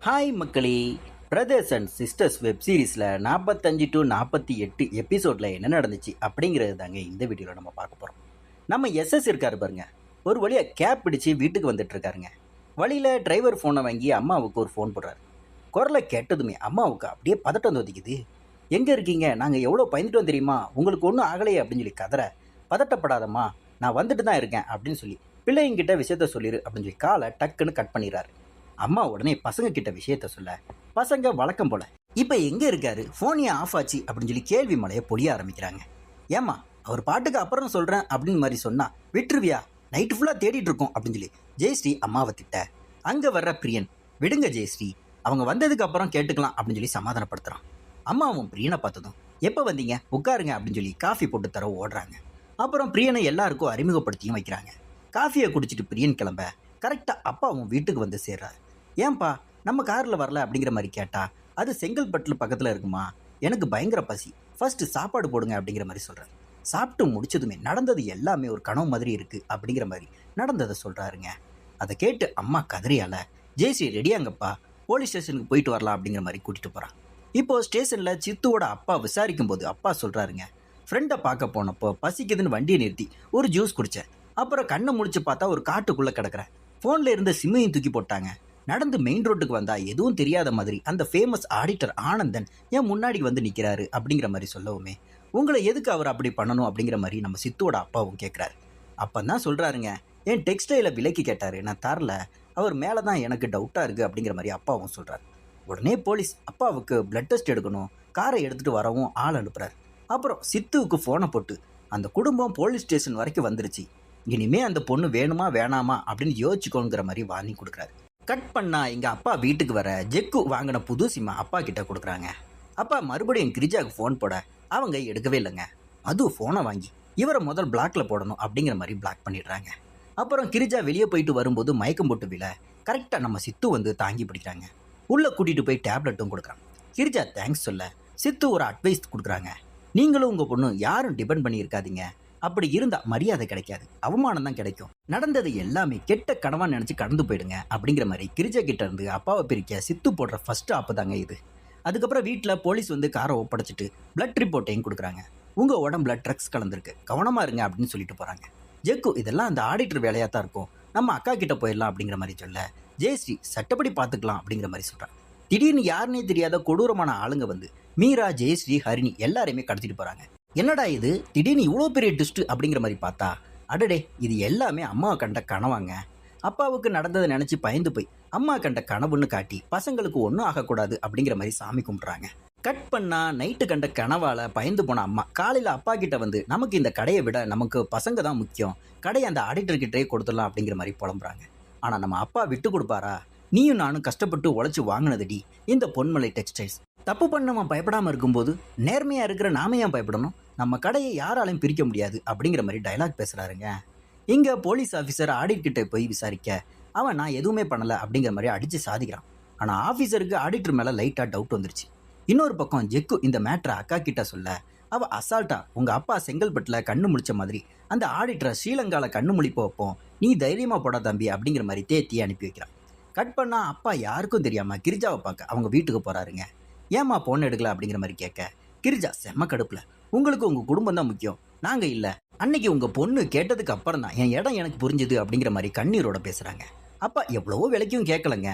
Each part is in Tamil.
ஹாய் மக்களே. பிரதர்ஸ் அண்ட் சிஸ்டர்ஸ் வெப் சீரிஸில் 45 to 48 எபிசோடில் என்ன நடந்துச்சு அப்படிங்கிறது தாங்க இந்த வீடியோவில் நம்ம பார்க்க போகிறோம். நம்ம எஸ்எஸ் இருக்காரு பாருங்க, ஒரு வழியாக கேப் பிடிச்சி வீட்டுக்கு வந்துட்டு இருக்காருங்க. வழியில் டிரைவர் ஃபோனை வாங்கி அம்மாவுக்கு ஒரு ஃபோன் போடுறாரு. குரலை கேட்டதுமே அம்மாவுக்கு அப்படியே பதட்டம் தோதிக்குது. எங்கே இருக்கீங்க, நாங்கள் எவ்வளோ பயந்துட்டோம் தெரியுமா, உங்களுக்கு ஒன்றும் ஆகலையே அப்படின்னு சொல்லி கதற. பதட்டப்படாதம்மா, நான் வந்துட்டு தான் இருக்கேன் அப்படின்னு சொல்லி பிள்ளைங்கிட்ட விஷயத்த சொல்லிடு அப்படின்னு சொல்லி காலை டக்குன்னு கட் பண்ணிடுறாரு. அம்மா உடனே பசங்க கிட்ட விஷயத்த சொல்ல, பசங்க வழக்கம் போல இப்போ எங்கே இருக்காரு, ஃபோன் ஏன் ஆஃப் ஆச்சு அப்படின்னு சொல்லி கேள்வி மலையை பொழிய ஆரம்பிக்கிறாங்க. ஏம்மா, அவர் பாட்டுக்கு அப்புறம் சொல்கிறேன் அப்படின்னு மாதிரி சொன்னா விட்டுருவியா, நைட்டு ஃபுல்லாக தேடிட்டு இருக்கோம் அப்படின்னு சொல்லி ஜெயஸ்ரீ அம்மாவை திட்ட. அங்கே வர்ற பிரியன், விடுங்க ஜெயஸ்ரீ, அவங்க வந்ததுக்கு அப்புறம் கேட்டுக்கலாம் அப்படின்னு சொல்லி சமாதானப்படுத்துகிறான். அம்மாவும் பிரியனை பார்த்ததும் எப்போ வந்தீங்க, உட்காருங்க அப்படின்னு சொல்லி காஃபி போட்டு தர ஓடுறாங்க. அப்புறம் பிரியனை எல்லாருக்கும் அறிமுகப்படுத்தியும் வைக்கிறாங்க. காஃபியை குடிச்சிட்டு பிரியன் கிளம்ப கரெக்டாக அப்பாவும் வீட்டுக்கு வந்து சேர்றாரு. ஏன்பா நம்ம காரில் வரல அப்படிங்கிற மாதிரி கேட்டா, அது செங்கல்பட்டு பக்கத்தில் இருக்குமா, எனக்கு பயங்கர பசி, ஃபர்ஸ்ட் சாப்பாடு போடுங்க அப்படிங்கிற மாதிரி சொல்கிறாரு. சாப்பிட்டு முடிச்சதுமே நடந்தது எல்லாமே ஒரு கனவு மாதிரி இருக்குது அப்படிங்கிற மாதிரி நடந்ததை சொல்கிறாருங்க. அதை கேட்டு அம்மா கதறியால, ஜெயஸ்ரீ ரெடியாங்கப்பா, போலீஸ் ஸ்டேஷனுக்கு போயிட்டு வரலாம் அப்படிங்கிற மாதிரி கூட்டிகிட்டு போகிறான். இப்போது ஸ்டேஷனில் சித்துவோட அப்பா விசாரிக்கும் போது அப்பா சொல்கிறாருங்க, ஃப்ரெண்டை பார்க்க போனப்போ பசிக்குதுன்னு வண்டியை நிறுத்தி ஒரு ஜூஸ் குடித்தேன், அப்புறம் கண்ணை முடிச்சு பார்த்தா ஒரு காட்டுக்குள்ளே கிடக்கிறேன், ஃபோனில் இருந்த சிம்மையும் தூக்கி போட்டாங்க, நடந்து மெயின் ரோட்டுக்கு வந்தா எதுவும் தெரியாத மாதிரி அந்த ஃபேமஸ் ஆடிட்டர் ஆனந்தன் என் முன்னாடி வந்து நிற்கிறாரு அப்படிங்கிற மாதிரி சொல்லவுமே, உங்களை எதுக்கு அவர் அப்படி பண்ணணும் அப்படிங்கிற மாதிரி நம்ம சித்துவோட அப்பாவும் கேட்குறாரு. அப்போ தான் சொல்கிறாருங்க, என் டெக்ஸ்டைலை விலைக்கு கேட்டார், நான் தரல, அவர் மேலே தான் எனக்கு டவுட்டாக இருக்குது அப்படிங்கிற மாதிரி அப்பாவும் சொல்கிறார். உடனே போலீஸ் அப்பாவுக்கு பிளட் டெஸ்ட் எடுக்கணும், காரை எடுத்துகிட்டு வரவும் ஆள் அனுப்புகிறார். அப்புறம் சித்துவுக்கு ஃபோனை போட்டு, அந்த குடும்பம் போலீஸ் ஸ்டேஷன் வரைக்கும் வந்துருச்சு, இனிமே அந்த பொண்ணு வேணுமா வேணாமா அப்படின்னு யோசிச்சுக்கோங்கிற மாதிரி வார்னிங் கொடுக்குறாரு. கட் பண்ணா எங்கள் அப்பா வீட்டுக்கு வர ஜெக்கு வாங்கின புது சிம்மா அப்பா கிட்ட கொடுக்குறாங்க. அப்பா மறுபடியும் கிரிஜாவுக்கு ஃபோன் போட அவங்க எடுக்கவே இல்லைங்க. அது ஃபோனை வாங்கி இவரை முதல் பிளாக்ல போடணும் அப்படிங்கிற மாதிரி பிளாக் பண்ணிடுறாங்க. அப்புறம் கிரிஜா வெளியே போயிட்டு வரும்போது மயக்கம் போட்டு விழ கரெக்டாக நம்ம சித்து வந்து தாங்கி பிடிக்கிறாங்க. உள்ளே கூட்டிகிட்டு போய் டேப்லெட்டும் கொடுக்குறாங்க. கிரிஜா தேங்க்ஸ் சொல்ல சித்து ஒரு அட்வைஸ் கொடுக்குறாங்க, நீங்களும் உங்கள் பொண்ணு யாரும் டிபெண்ட் பண்ணி இருக்காதீங்க, அப்படி இருந்தால் மரியாதை கிடைக்காது, அவமானம் தான் கிடைக்கும், நடந்தது எல்லாமே கெட்ட கனவா நினச்சி கடந்து போயிடுங்க அப்படிங்கிற மாதிரி கிரிஜா கிட்ட இருந்து அப்பாவை பிரிக்க சித்து போடுற ஃபர்ஸ்ட் ஆப்பு தாங்க இது. அதுக்கப்புறம் வீட்டில் போலீஸ் வந்து காரை ஒப்படைச்சிட்டு பிளட் ரிப்போர்ட்டையும் கொடுக்குறாங்க. உங்கள் உடம்புல ட்ரக்ஸ் கலந்துருக்கு, கவனமாக இருங்க அப்படின்னு சொல்லிட்டு போகிறாங்க. ஜெக்கு, இதெல்லாம் அந்த ஆடிட்டர் வேலையாக தான் இருக்கும், நம்ம அக்கா கிட்ட போயிடலாம் அப்படிங்கிற மாதிரி சொல்ல, ஜெயஸ்ரீ சட்டப்படி பார்த்துக்கலாம் அப்படிங்கிற மாதிரி சொல்கிறாங்க. திடீர்னு யாருன்னே தெரியாத கொடூரமான ஆளுங்க வந்து மீரா, ஜெயஸ்ரீ, ஹரிணி எல்லாரையுமே கடத்திட்டு போகிறாங்க. என்னடா இது திடீர்னு இவ்வளோ பெரிய ட்விஸ்ட் அப்படிங்கிற மாதிரி பார்த்தா, அடடே இது எல்லாமே அம்மா கண்ட கனவாங்க. அப்பாவுக்கு நடந்ததை நினச்சி பயந்து போய் அம்மா கண்ட கனவுன்னு காட்டி பசங்களுக்கு ஒன்றும் ஆகக்கூடாது அப்படிங்கிற மாதிரி சாமி கும்பிட்றாங்க. கட் பண்ணா நைட்டு கண்ட கனவால் பயந்து போன அம்மா காலையில் அப்பா கிட்ட வந்து, நமக்கு இந்த கடையை விட நமக்கு பசங்க தான் முக்கியம், கடையை அந்த ஆடிட்டர்கிட்டே கொடுத்துடலாம் அப்படிங்கிற மாதிரி புலம்புறாங்க. ஆனால் நம்ம அப்பா விட்டு கொடுப்பாரா, நீயும் நானும் கஷ்டப்பட்டு உழைச்சி வாங்கினதுடி இந்த பொன்மலை டெக்ஸ்டைல்ஸ், தப்பு பண்ணவன் பயப்படாமல் இருக்கும்போது நேர்மையாக இருக்கிற நாம ஏன் பயப்படணும், நம்ம கடையை யாராலையும் பிரிக்க முடியாது அப்படிங்கிற மாதிரி டைலாக் பேசுகிறாருங்க. இங்கே போலீஸ் ஆஃபீஸர் ஆடிட் கிட்ட போய் விசாரிக்க, அவன் நான் எதுவுமே பண்ணலை அப்படிங்கிற மாதிரி அடித்து சாதிக்கிறான். ஆனால் ஆஃபீஸருக்கு ஆடிட்டர் மேலே லைட்டாக டவுட் வந்துருச்சு. இன்னொரு பக்கம் ஜெக்கு இந்த மேட்ரை அக்கா கிட்ட சொல்ல, அவள் அசால்ட்டா, உங்கள் அப்பா செங்கல்பட்டில் கண்ணு முழிச்ச மாதிரி அந்த ஆடிட்டரை ஸ்ரீலங்காவில் கண்ணு முழிப்ப வைப்போம், நீ தைரியமாக போட தம்பி அப்படிங்கிற மாதிரி தேத்தி அனுப்பி வைக்கிறான். கட் பண்ணால் அப்பா யாருக்கும் தெரியாமல் கிரிஜாவை பார்க்க அவங்க வீட்டுக்கு போகிறாருங்க. ஏம்மா ஃபோன் எடுக்கல அப்படிங்கிற மாதிரி கேட்க, கிரிஜா செம்ம கடுப்பில், உங்களுக்கு உங்கள் குடும்பம் தான் முக்கியம், நாங்கள் இல்லை, அன்னைக்கு உங்கள் பொண்ணு கேட்டதுக்கு அப்புறம் தான் என் இடம் எனக்கு புரிஞ்சுது அப்படிங்கிற மாதிரி கண்ணீரோட பேசுகிறாங்க. அப்பா எவ்வளவோ விலைக்கும் கேட்கலங்க.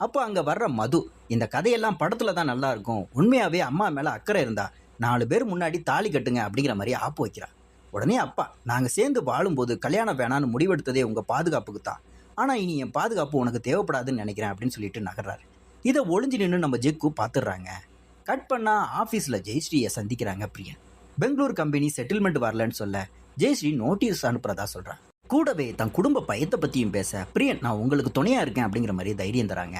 அப்போ அங்கே வர்ற மது, இந்த கதையெல்லாம் படத்தில் தான் நல்லா இருக்கும், உண்மையாகவே அம்மா மேலே அக்கறை இருந்தா 4 பேர் முன்னாடி தாலி கட்டுங்க அப்படிங்கிற மாதிரி ஆப்பு வைக்கிறா. உடனே அப்பா, நாங்கள் சேர்ந்து வாழும்போது கல்யாணம் வேணான்னு முடிவெடுத்ததே உங்கள் பாதுகாப்புக்கு தான், ஆனால் இனி என் பாதுகாப்பு உனக்கு தேவைப்படாதுன்னு நினைக்கிறேன் அப்படின்னு சொல்லிட்டு நகர்றாரு. இதை ஒளிஞ்சு நின்று நம்ம ஜெக்கு பார்த்துடுறாங்க. கட் பண்ணால் ஆஃபீஸில் ஜெயஸ்ரீயை சந்திக்கிறாங்க பிரியன். பெங்களூர் கம்பெனி செட்டில்மெண்ட் வரலன்னு சொல்ல ஜெயஸ்ரீ நோட்டீஸ் அனுப்புறதா சொல்கிறான். கூடவே தன் குடும்ப பயத்தை பற்றியும் பேச பிரியன், நான் உங்களுக்கு துணையாக இருக்கேன் அப்படிங்கிற மாதிரி தைரியம் தராங்க.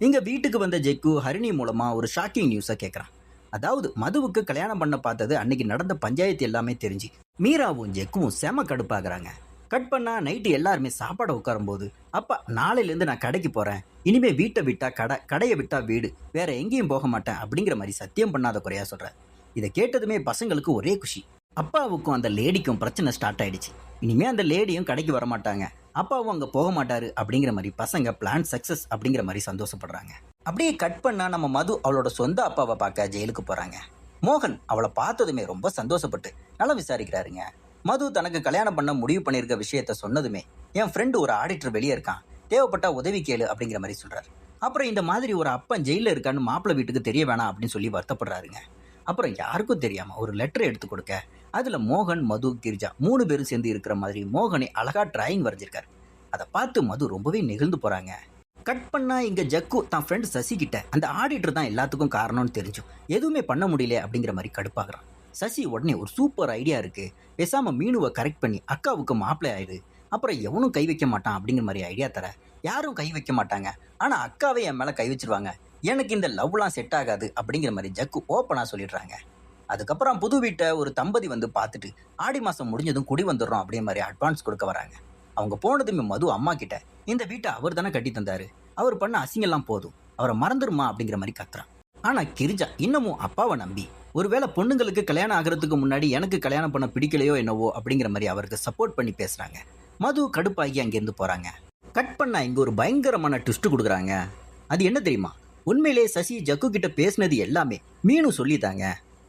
இங்கே வீட்டுக்கு வந்த ஜெக்கு ஹரிணி மூலமாக ஒரு ஷாக்கிங் நியூஸை கேட்குறான். அதாவது மதுவுக்கு கல்யாணம் பண்ண பார்த்தது அன்னைக்கு நடந்த பஞ்சாயத்து எல்லாமே தெரிஞ்சு மீராவும் ஜெக்குவும் செம கடுப்பாகிறாங்க. கட் பண்ணா நைட்டு எல்லாருமே சாப்பாடை உட்காரும்போது, அப்பா நாளையிலேருந்து நான் கடைக்கு போகிறேன், இனிமேல் வீட்டை விட்டா கடை, கடையை விட்டா வீடு, வேற எங்கேயும் போக மாட்டேன் அப்படிங்கிற மாதிரி சத்தியம் பண்ணாத குறையா சொல்கிறார். இதை கேட்டதுமே பசங்களுக்கு ஒரே குஷி. அப்பாவுக்கும் அந்த லேடிக்கும் பிரச்சனை ஸ்டார்ட் ஆயிடுச்சு. இனிமே அந்த லேடியும் கடைக்கு வரமாட்டாங்க, அப்பாவும் அங்கே போக மாட்டாரு அப்படிங்கிற மாதிரி பசங்க பிளான் சக்ஸஸ் அப்படிங்கிற மாதிரி சந்தோஷப்படுறாங்க. அப்படியே கட் பண்ணா நம்ம மது அவளோட சொந்த அப்பாவை பார்க்க ஜெயிலுக்கு போறாங்க. மோகன் அவளை பார்த்ததுமே ரொம்ப சந்தோஷப்பட்டு நல்லா விசாரிக்கிறாருங்க. மது தனக்கு கல்யாணம் பண்ண முடிவு பண்ணியிருக்க விஷயத்த சொன்னதுமே என் ஃப்ரெண்டு ஒரு ஆடிட்டர் வெளியே இருக்கான், தேவைப்பட்டா உதவி கேளு அப்படிங்கிற மாதிரி சொல்றாரு. அப்புறம் இந்த மாதிரி ஒரு அப்பன் ஜெயிலில் இருக்கான்னு மாப்பிள்ளை வீட்டுக்கு தெரிய வேணாம் அப்படின்னு சொல்லி வருத்தப்படுறாருங்க. அப்புறம் யாருக்கும் தெரியாம ஒரு லெட்டர் எடுத்து கொடுக்க அதுல மோகன், மது, கிரிஜா 3 பேரும் சேர்ந்து இருக்கிற மாதிரி மோகனை அழகா டிராயிங் வரைஞ்சிருக்காரு. அதை பார்த்து மது ரொம்பவே நெகிழ்ந்து போறாங்க. கட் பண்ணா இங்க ஜக்கு தான் ஃப்ரெண்ட் சசி கிட்ட அந்த ஆடிட்டர் தான் எல்லாத்துக்கும் காரணம்னு தெரிஞ்சும் எதுவுமே பண்ண முடியல அப்படிங்கிற மாதிரி கடுப்பாகிறான். சசி உடனே ஒரு சூப்பர் ஐடியா இருக்கு, பேசாம மீனுவை கரெக்ட் பண்ணி அக்காவுக்கு மாப்பிள்ளை ஆயிடு, அப்புறம் எவனும் கை வைக்க மாட்டான் அப்படிங்கிற மாதிரி ஐடியா தர. யாரும் கை வைக்க மாட்டாங்க, ஆனா அக்காவே என் மேல கை வச்சிருவாங்க, எனக்கு இந்த லவ்லாம் செட் ஆகாது அப்படிங்கிற மாதிரி ஜக்கு ஓப்பனா சொல்லிடுறாங்க. அதுக்கப்புறம் புது வீட்டை ஒரு தம்பதி வந்து பார்த்துட்டு ஆடி மாசம் முடிஞ்சதும் குடி வந்துடுறோம் அப்படிங்கிற மாதிரி அட்வான்ஸ் கொடுக்க வராங்க. அவங்க போனதுமே மது அம்மா கிட்ட இந்த வீட்டை அவர் தானே கட்டி தந்தாரு, அவர் பண்ண அசிங்கெல்லாம் போதும், அவரை மறந்துருமா அப்படிங்கிற மாதிரி கத்துறான். ஆனா கிரிஜா இன்னமும் அப்பாவை நம்பி ஒருவேளை பொண்ணுங்களுக்கு கல்யாணம் ஆகிறதுக்கு முன்னாடி எனக்கு கல்யாணம் பண்ண பிடிக்கலையோ என்னவோ அப்படிங்கிற மாதிரி அவருக்கு சப்போர்ட் பண்ணி பேசுறாங்க. மது கடுப்பாகி அங்கேருந்து போறாங்க. கட் பண்ணா இங்க ஒரு பயங்கரமான ட்விஸ்ட் கொடுக்குறாங்க. அது என்ன தெரியுமா? உண்மையிலே சசி ஜக்கு கிட்ட பேசினது எல்லாமே மீனு சொல்லித்தாங்க.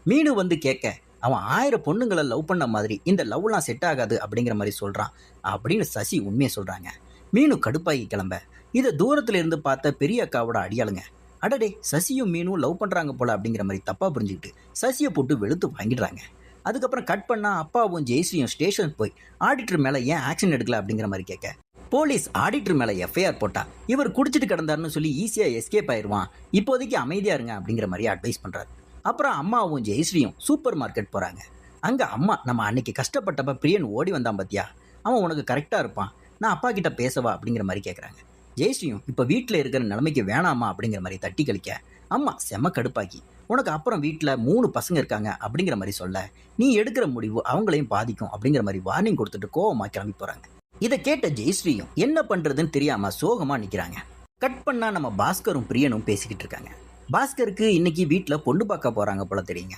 மீனு வந்து கேட்க அவன் 1000 பொண்ணுங்களை லவ் பண்ண மாதிரி இந்த லவ்லாம் செட் ஆகாது அப்படிங்கிற மாதிரி சொல்றான் அப்படின்னு சசி உண்மையை சொல்றாங்க. மீனு கடுப்பாகி கிளம்ப இதை தூரத்துல இருந்து பார்த்த பெரிய அக்காவோட அடியாளுங்க, அடடே சசியும் மீனும் லவ் பண்றாங்க போல அப்படிங்கிற மாதிரி தப்பா புரிஞ்சுக்கிட்டு சசியை போட்டு வெளுத்து வாங்கிடுறாங்க. அதுக்கப்புறம் கட் பண்ணா அப்பாவும் ஜெயஸ்ரீயும் ஸ்டேஷன் போய் ஆடிட்டர் மேல ஏன் ஆக்ஷன் எடுக்கல அப்படிங்கிற மாதிரி கேட்க போலீஸ் ஆடிட்டர் மேல எஃப்ஐஆர் போட்டா இவர் குடிச்சிட்டு கிடந்தாருன்னு சொல்லி ஈஸியா எஸ்கேப் ஆயிடுவான், இப்போதைக்கு அமைதியா இருங்க அப்படிங்கிற மாதிரி அட்வைஸ் பண்றாரு. அப்புறம் அம்மாவும் ஜெயஸ்ரீயும் சூப்பர் மார்க்கெட் போறாங்க. அங்க அம்மா நம்ம அன்னைக்கு கஷ்டப்பட்டப்ப பிரியன் ஓடி வந்தான் பத்தியா, அவன் உனக்கு கரெக்டா இருப்பான், நான் அப்பா கிட்ட பேசவா அப்படிங்கிற மாதிரி கேட்குறாங்க. ஜெயஸ்ரீயும் இப்போ வீட்டில் இருக்கிற நிலைமைக்கு வேணாமா அப்படிங்கிற மாதிரி தட்டி கழிக்க அம்மா செம கடுப்பாக்கி உனக்கு அப்புறம் வீட்டில் 3 பசங்க இருக்காங்க அப்படிங்கிற மாதிரி சொல்ல நீ எடுக்கிற முடிவு அவங்களையும் பாதிக்கும் அப்படிங்கிற மாதிரி வார்னிங் கொடுத்துட்டு கோவமா கிளம்பி போறாங்க. இதை கேட்ட ஜெயஸ்ரீயும் என்ன பண்றதுன்னு தெரியாம சோகமா நிக்கிறாங்க. கட் பண்ணா நம்ம பாஸ்கரும் பிரியனும் பேசிக்கிட்டு இருக்காங்க. பாஸ்கருக்கு இன்னைக்கு வீட்டில் பொண்ணு பார்க்க போறாங்க போல தெரியுங்க.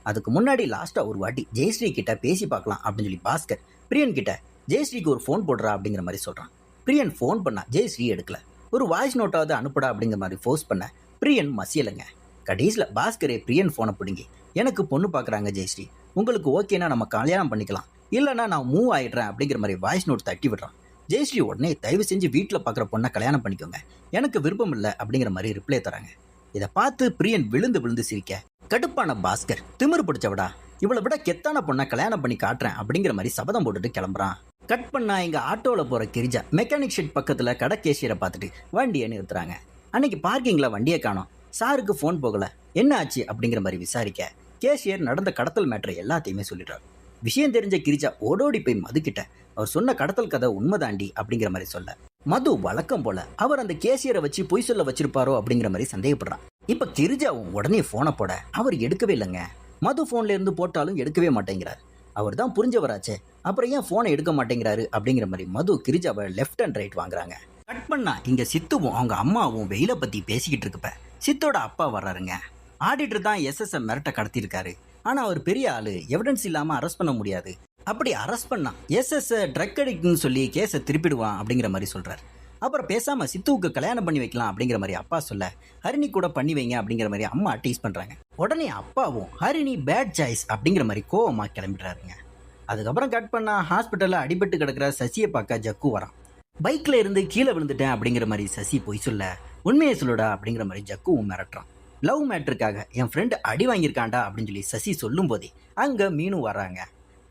அதுக்கு முன்னாடி லாஸ்டா ஒரு வாட்டி ஜெயஸ்ரீ கிட்ட பேசி பார்க்கலாம் அப்படின்னு சொல்லி பாஸ்கர் பிரியன் கிட்ட ஜெயஸ்ரீக்கு ஒரு ஃபோன் போடுறா அப்படிங்கிற மாதிரி சொல்றான். பிரியன் ஃபோன் பண்ணா ஜெயஸ்ரீ எடுக்கல, ஒரு வாய்ஸ் நோட்டாவது அனுப்புடா அப்படிங்கிற மாதிரி ஃபோர்ஸ் பண்ண பிரியன் மசியலைங்க. கடைசியில் பாஸ்கரே பிரியன் ஃபோனை பிடுங்கி எனக்கு பொண்ணு பார்க்குறாங்க ஜெயஸ்ரீ, உங்களுக்கு ஓகேனா நம்ம கல்யாணம் பண்ணிக்கலாம், இல்லைனா நான் மூவ் ஆயிடுறேன் அப்படிங்கிற மாதிரி வாய்ஸ் நோட் தட்டி விடுறான். ஜெயஸ்ரீ உடனே தயவு செஞ்சு வீட்டில் பார்க்குற பொண்ணை கல்யாணம் பண்ணிக்கோங்க, எனக்கு விருப்பம் இல்லை அப்படிங்கிற மாதிரி ரிப்ளை தராங்க. இதை பார்த்து பிரியன் விழுந்து விழுந்து சிரிக்க கடுப்பான பாஸ்கர் திமிரு பிடிச்சவடா, இவளை விட கெத்தான பொண்ணை கல்யாணம் பண்ணி காட்டுறேன் அப்படிங்கிற மாதிரி சபதம் போட்டுட்டு கிளம்புறான். கட் பண்ணா இங்க ஆட்டோவில் போற கிரிஜா மெக்கானிக் ஷெட் பக்கத்துல கடை கேஷியரை பார்த்துட்டு வண்டியை நிறுத்துறாங்க. அன்னைக்கு பார்க்கிங்ல வண்டியை காணோம், சாருக்கு ஃபோன் போகல, என்ன ஆச்சு அப்படிங்கிற மாதிரி விசாரிக்க கேஷியர் நடந்த கடத்தல் மேட்டரை எல்லாத்தையுமே சொல்லிடுறாரு. விஷயம் தெரிஞ்ச கிரிஜா ஓடோடி போய் மது கிட்ட அவர் சொன்ன கடத்தல் கதை உண்மைதாண்டி அப்படிங்கிற மாதிரி சொல்ல மது வழக்கம் போல அவர் அந்த கேஷியரை வச்சு பொய் சொல்ல வச்சிருப்பாரோ அப்படிங்கிற மாதிரி சந்தேகப்படுறான். இப்ப கிரிஜாவும் உடனே போனை போட அவர் எடுக்கவே இல்லைங்க. மது போன்ல இருந்து போட்டாலும் எடுக்கவே மாட்டேங்கிறார். அவர் தான் புரிஞ்சவராச்சே, அப்புறம் ஏன் போனை எடுக்க மாட்டேங்கிறாரு அப்படிங்கிற மாதிரி மது கிரிஜாவை லெஃப்ட் அண்ட் ரைட் வாங்குறாங்க. கட் பண்ணா இங்க சித்துவும் அவங்க அம்மாவும் வெயில பத்தி பேசிக்கிட்டு இருக்கப்ப சித்தோட அப்பா வர்றாருங்க. ஆடிட்டர் தான் எஸ்எஸ் மிரட்ட கடத்திருக்காரு, ஆனா அவர் பெரிய ஆளு, எவிடன்ஸ் இல்லாம அரெஸ்ட் பண்ண முடியாது, அப்படி அரெஸ்ட் பண்ணா எஸ்எஸ் ட்ரக் அடிக்ட்னு சொல்லி கேஸை திருப்பிடுவான் அப்படிங்கிற மாதிரி சொல்றாரு. அப்புறம் பேசாம சித்துவுக்கு கல்யாணம் பண்ணி வைக்கலாம் அப்படிங்கிற மாதிரி அப்பா சொல்ல ஹரிணி கூட பண்ணி வைங்க அப்படிங்கிற மாதிரி அம்மா டீஸ் பண்றாங்க. உடனே அப்பாவும் ஹரிணி பேட் சாய்ஸ் அப்படிங்கிற மாதிரி கோவமா கிளம்பிடுறாருங்க. அதுக்கப்புறம் கட் பண்ணா ஹாஸ்பிட்டல்ல அடிபட்டு கிடக்கிற சசியை பார்க்க ஜக்கு வரான். பைக்ல இருந்து கீழே விழுந்துட்டேன் அப்படிங்கிற மாதிரி சசி பொய் சொல்ல உண்மையை சொல்லுடா அப்படிங்கிற மாதிரி ஜக்குவும் மிரட்டுறான். லவ் மேட்டருக்காக என் ஃப்ரெண்டு அடி வாங்கியிருக்காண்டா அப்படின்னு சொல்லி சசி சொல்லும் போதே அங்க மீனு வராங்க.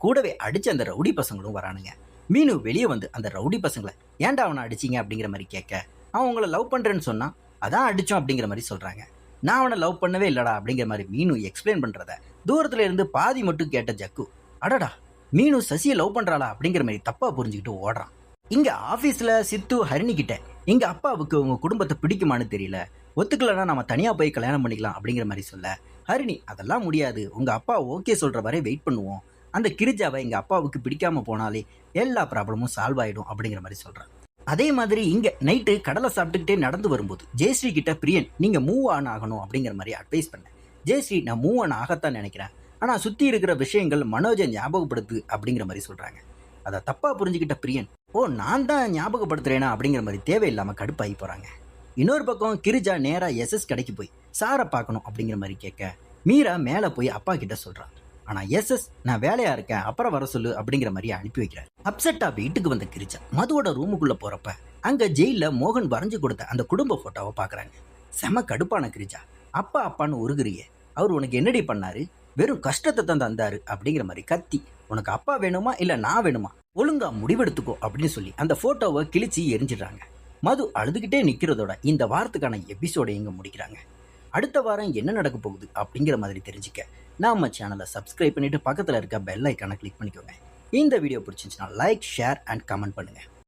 கூடவே அடிச்ச அந்த ரவுடி பசங்களும் வரானுங்க. மீனு வெளியே வந்து அந்த ரவுடி பசங்களை ஏன்டா அவனை அடிச்சிங்க அப்படிங்கிற மாதிரி கேட்க அவன் உங்களை லவ் பண்றேன்னு சொன்னா அதான் அடிச்சோம் அப்படிங்கிற மாதிரி சொல்றாங்க. நான் அவனை லவ் பண்ணவே இல்லடா அப்படிங்கிற மாதிரி மீனு எக்ஸ்பிளைன் பண்றத தூரத்துல இருந்து பாதி மட்டும் கேட்ட ஜக்கு அடடா மீனு சசியை லவ் பண்றாளா அப்படிங்கிற மாதிரி தப்பா புரிஞ்சுக்கிட்டு ஓடுறான். இங்க ஆபீஸ்ல சித்து ஹரிணி கிட்ட எங்க அப்பாவுக்கு உங்க குடும்பத்தை பிடிக்குமான்னு தெரியல, ஒத்துக்கலன்னா நம்ம தனியா போய் கல்யாணம் பண்ணிக்கலாம் அப்படிங்கிற மாதிரி சொல்ல ஹரிணி அதெல்லாம் முடியாது, உங்க அப்பா ஓகே சொல்ற வரை வெயிட் பண்ணுவோம், அந்த கிரிஜாவை எங்க அப்பாவுக்கு பிடிக்காம போனாலே எல்லா ப்ராப்ளமும் சால்வ் ஆயிடும் அப்படிங்கிற மாதிரி சொல்றான். அதே மாதிரி இங்க நைட்டு கடலை சாப்பிட்டுக்கிட்டே நடந்து வரும்போது ஜெயஸ்ரீ கிட்ட பிரியன் நீங்க மூவ் ஆன் ஆகணும் அப்படிங்கிற மாதிரி அட்வைஸ் பண்ண ஜெயஸ்ரீ நான் மூவ் ஆன் ஆகத்தான் நினைக்கிறேன், ஆனா சுத்தி இருக்கிற விஷயங்கள் மனோஜை ஞாபகப்படுத்து அப்படிங்கிற மாதிரி சொல்றாங்க. அதை தப்பாக புரிஞ்சுக்கிட்ட பிரியன், ஓ நான் தான் ஞாபகப்படுத்துறேனா அப்படிங்கிற மாதிரி தேவையில்லாமல் கடுப்பாகி போகிறாங்க. இன்னொரு பக்கம் கிரிஜா நேராக எஸ்எஸ் கடைக்கு போய் சாரை பார்க்கணும் அப்படிங்கிற மாதிரி கேட்க, மீரா மேலே போய் அப்பா கிட்ட சொல்கிறான். ஆனால் எஸ்எஸ் நான் வேலையாக இருக்கேன் அப்புறம் வர சொல்லு அப்படிங்கிற மாதிரி அனுப்பி வைக்கிறார். அப்செட்டாக வீட்டுக்கு வந்த கிரிஜா மதுவோட ரூமுக்குள்ளே போகிறப்ப அங்கே ஜெயிலில் மோகன் வரைஞ்சு கொடுத்த அந்த குடும்ப ஃபோட்டோவை பார்க்குறாங்க. செம கடுப்பான கிரிஜா, அப்பா அப்பான்னு உருகுறியே, அவர் உனக்கு என்னடி பண்ணாரு, வெறும் கஷ்டத்தை தான் தந்தாரு அப்படிங்கிற மாதிரி கத்தி, உனக்கு அப்பா வேணுமா இல்லை நான் வேணுமா, ஒழுங்கா முடிவெடுத்துக்கோ அப்படின்னு சொல்லி அந்த ஃபோட்டோவை கிழிச்சு எரிஞ்சிடுறாங்க. மது அழுதுகிட்டே நிற்கிறதோட இந்த வாரத்துக்கான எபிசோடை இங்கே முடிக்கிறாங்க. அடுத்த வாரம் என்ன நடக்க போகுது அப்படிங்கிற மாதிரி தெரிஞ்சுக்க நம்ம சேனலை சப்ஸ்கிரைப் பண்ணிட்டு பக்கத்தில் இருக்க பெல் ஐக்கானை கிளிக் பண்ணிக்கோங்க. இந்த வீடியோ பிடிச்சிருந்துச்சுன்னா லைக், ஷேர் அண்ட் கமெண்ட் பண்ணுங்கள்.